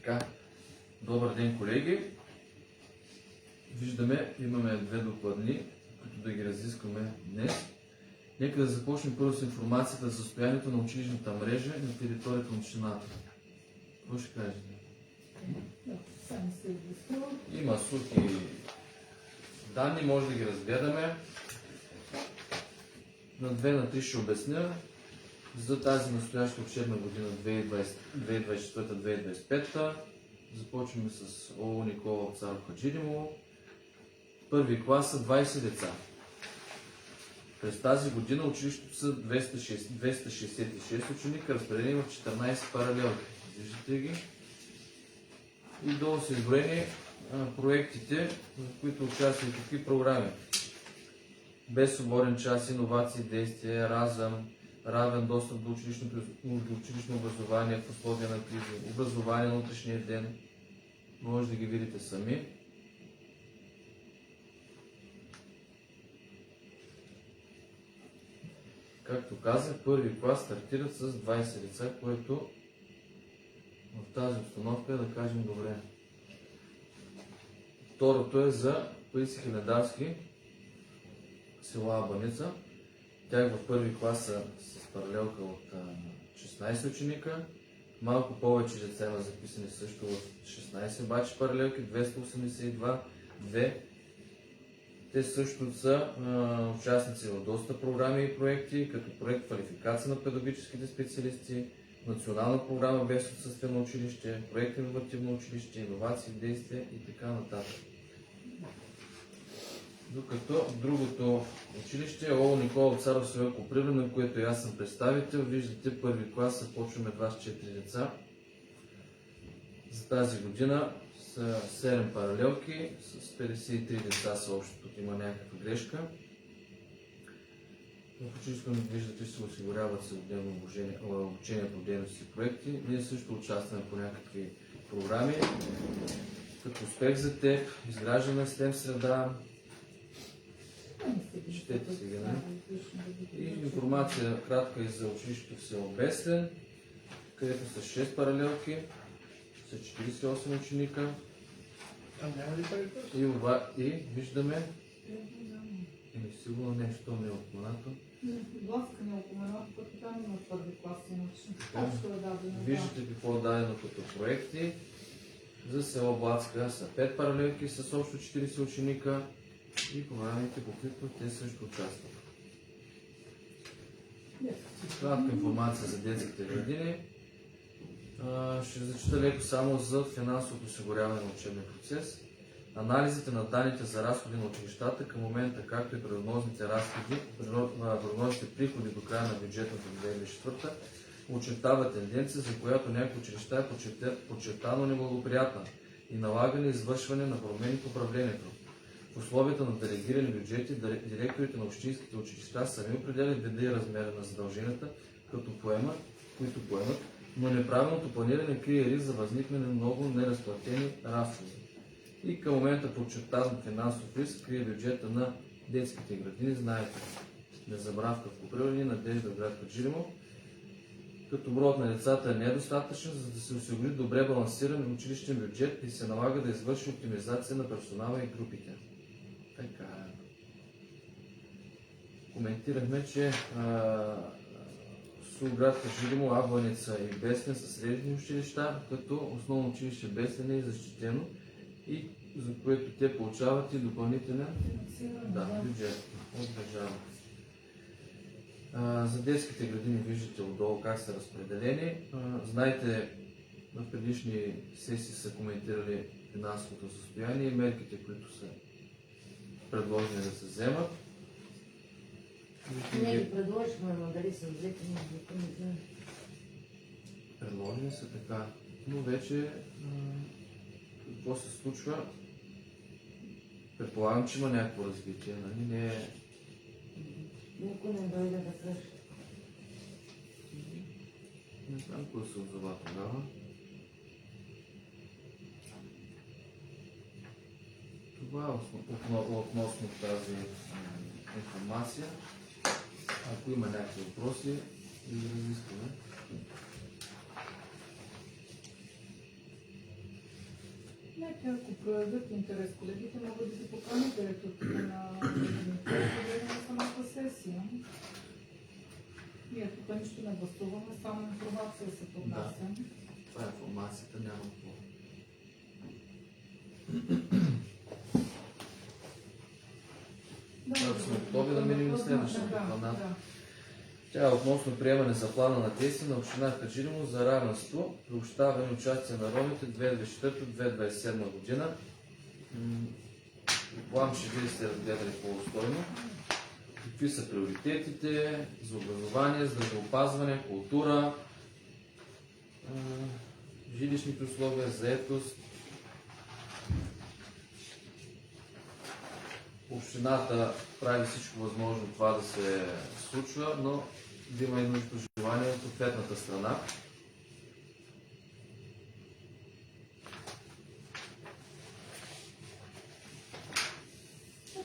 Така, добър ден, колеги. Виждаме, имаме две докладни, които да ги разискваме днес. Нека да започнем първо с информацията за състоянието на училищната мрежа на територията на общината. Какво ще кажете? Има сухи данни, може да ги разгледаме. На 2-3 ще обясня за тази настояща учебна година 2024-2025. Започваме с ООО Никола Вапцаров Хаджидимово. Първи клас са 20 деца. През тази година училището са 266 ученика, разпределени в 14 паралелки. Виждате ги. И долу са изброени проектите, в които участват какви програми. Без свободен час, иновации, действия, разъм, равен достъп до училищно образование в условия на криза, образование на утрешния ден. Може да ги видите сами. Както казах, първи клас стартират с 20 деца, което в тази обстановка е да кажем добре. Второто е за Паисий Хилендарски, село Абаница. Тях в първи клас са с паралелка от 16 ученика. Малко повече деца има записани също в 16 обаче паралелки, 282, 2. Те също са участници в доста програми и проекти, като проект квалификация на педагогическите специалисти, национална програма без отсъствие на училище, проект иновативно училище, иновации, действия и така нататък. Докато другото училище е ООО Никола Вапцаров село Копривлен, на което и аз съм представител. Виждате, първи клас започваме 24 деца. За тази година са 7 паралелки, с 53 деца са общо, тук има някаква грешка. В училището виждате, се осигуряват се отделно обучение по дейности и проекти. Ние също участваме по някакви програми, като успех за теб, изграждане на STEM среда. Четете сега, не? И информация кратка и за училището в село Беслен, където са 6 паралелки, са 48 ученика. И виждаме, сигурно нещо не е отманато. Бласка не е отманато, като там има първи клас иначе. Виждате какво е дадено като проекти. За село Блацка са 5 паралелки с общо 40 ученика и програмите, по които те също участват. Кратка информация за детските градини. Ще зачита леко само за финансовото осигуряване на учебния процес. Анализите на данните за разходи на училищата към момента, както и прогнозните приходи до края на бюджетната 2004, очертава тенденция, за която някои училища е подчертано неблагоприятна и налагане извършване на промени в управлението. В условията на делегирани бюджети, директорите на общинските училища сами определят вида и размера на задълженията, които поемат, но неправилното планиране крие риск за възникване на много неразплатени разходи. И към момента подчертан финансов риск крие бюджета на детските градини, знаете, Незабравка в Копривлен и Надежда в град Хаджидимово, като броят на децата е недостатъчен, за да се осигури добре балансиран училищен бюджет и се налага да извърши оптимизация на персонала и групите. Така е. Коментирахме, че град Хаджидимово, Абаница и Беслен са средни училища, като основно училище Беслен е защитено и за което те получават и допълнителен бюджет от държава. За детските градини виждате отдолу как са разпределени. Знаете, в предишни сесии са коментирали финансовото състояние и мерките, които са предложени да се вземат. Не ги предложихме, но дали са взети, не знам. Предложени са така, но вече какво се случва? Предполагам, че има някакво развитие, нали? Не е... Никой не дойде да свърши. Не знам кой се отзова тогава. Това е относно тази информация. Ако има някакви въпроси, да ги разискваме. Нека, ако проявят интерес, колегите могат да ги поканят директорите на самата сесия. Ние тук нищо не гласуваме, само информация се поднася. Това е информацията, няма какво. Ако сме готови да минем на следващата плана. Тя е относно приемане за плана на действие на община Хаджилимо за равенство, приобщаване и участие на ромите 2024-2027 година. План ще вие сте разгледали по-обстойно. Какви са приоритетите за образование, здравеопазване, култура, жилищните условия, заетост. Общината прави всичко възможно това да се случва, но да има и нужното желание от ответната страна.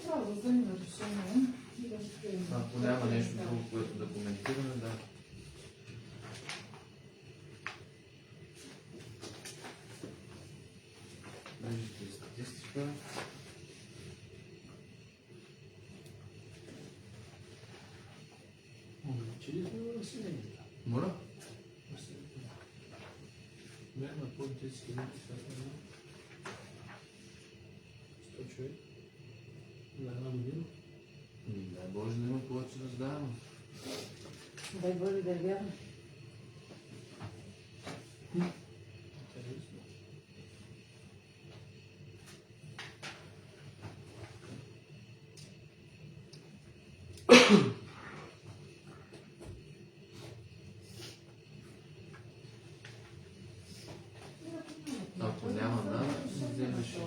Трябва да вземем решение и да го приемем. Ако няма нещо друго, което да коментираме, да. Виждате статистика. Увеличили сме го населението. Моля? Населението. Няма по-10 минути, сега сме на 100 човек. За една година. Дай Боже да има повече раздаемо. Дай Боже да е вярно. Интересно. Ако няма да, вземеш.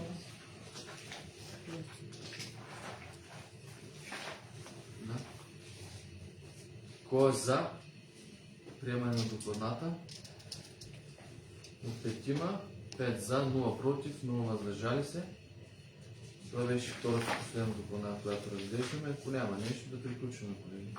Да. Кой е за приемане на докладната? От 5, 5 за, 0 против, 0 въздържали се. Това беше втората последна докладна, която разглеждаме. Ако няма нещо, да приключим, колеги.